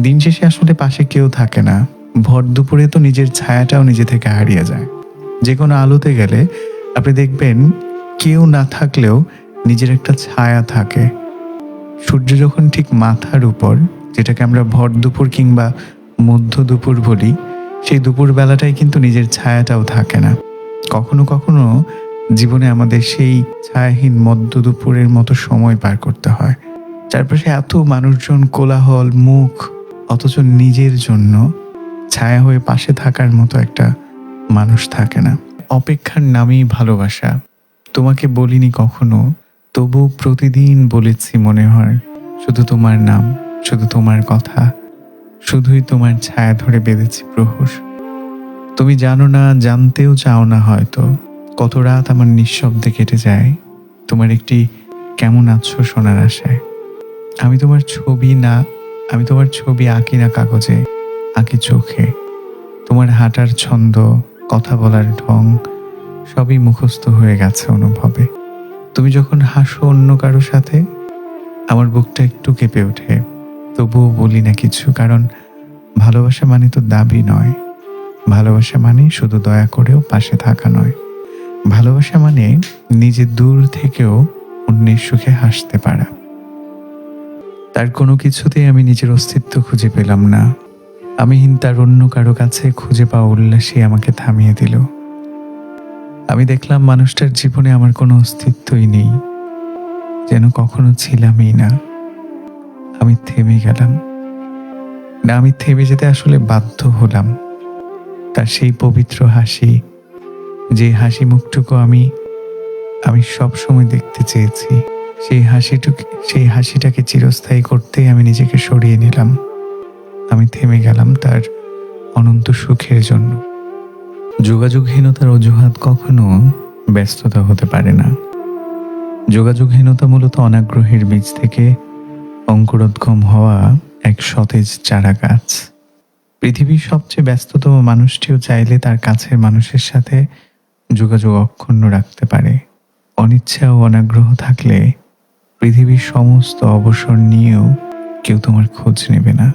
দিন শেষে আসলে পাশে কেউ থাকে না। ভর দুপুরে তো নিজের ছায়াটাও নিজে থেকে হারিয়ে যায়। যে কোনো আলোতে গেলে আপনি দেখবেন কেউ না থাকলেও নিজের একটা ছায়া থাকে। সূর্য যখন ঠিক মাথার উপর, যেটাকে আমরা ভর দুপুর কিংবা মধ্য দুপুর বলি, সেই দুপুর বেলাটাই কিন্তু নিজের ছায়াটাও থাকে না। কখনো কখনো জীবনে আমাদের সেই ছায়াহীন মধ্য দুপুরের মতো সময় পার করতে হয়। চারপাশে এত মানুষজন, কোলাহল, মুখ, অথচ নিজের জন্য ছায়া হয়ে পাশে থাকার মতো একটা মানুষ থাকে না। অপেক্ষার নামই ভালোবাসা। তোমাকে বলিনি কখনো, তবু প্রতিদিন বলেছি মনে হয়। শুধু তোমার নাম, শুধু তোমার কথা, শুধুই তোমার ছায়া ধরে বেঁধেছি প্রহর। তুমি জানো না, জানতেও চাও না হয়তো, কত রাত আমার নিঃশব্দে কেটে যায় তোমার একটি কেমন আছো শোনার আশায়। আমি তোমার ছবি না, আমি তোমার ছবি আঁকি না কাগজে, আঁকি চোখে। তোমার হাঁটার ছন্দ, কথা বলার ঢং সবই মুখস্থ হয়ে গেছে অনুভবে। তুমি যখন হাসো অন্য কারো সাথে, আমার বুকটা একটু কেঁপে ওঠে। তবুও বলি না কিছু, কারণ ভালোবাসা মানে তো দাবি নয়। ভালোবাসা মানে শুধু দয়া করেও পাশে থাকা নয়। ভালোবাসা মানে নিজে দূর থেকেও অন্যের সুখে হাসতে পারা। তার কোনো কিছুতেই আমি নিজের অস্তিত্ব খুঁজে পেলাম না। আমিহীন তার অন্য কারো কাছে খুঁজে পাওয়া উল্লাসই আমাকে থামিয়ে দিল। আমি দেখলাম মানুষটার জীবনে আমার কোনো অস্তিত্বই নেই, যেন কখনো ছিলামই না। আমি থেমে গেলাম। না, আমি থেমে যেতে আসলে বাধ্য হলাম। তার সেই পবিত্র হাসি, যে হাসি মুখটুকু আমি আমি সব সময় দেখতে চেয়েছি, সেই হাসিটাকে চিরস্থায়ী করতেই আমি নিজেকে সরিয়ে নিলাম। আমি থেমে গেলাম তার অনন্ত সুখের জন্য। যোগাযোগহীনতার অজুহাত কখনো ব্যস্ততা হতে পারে না। যোগাযোগহীনতা মূলত অনাগ্রহের বীজ থেকে অঙ্কুরোদ্গম হওয়া এক সতেজ চারা গাছ। পৃথিবীর সবচেয়ে ব্যস্ততম মানুষটিও চাইলে তার কাছের মানুষের সাথে যোগাযোগ অক্ষুণ্ণ রাখতে পারে। অনিচ্ছা ও অনাগ্রহ থাকলে পৃথিবীর সমস্ত অবসর নিয়েও কেউ তোমার খোঁজ নেবে না।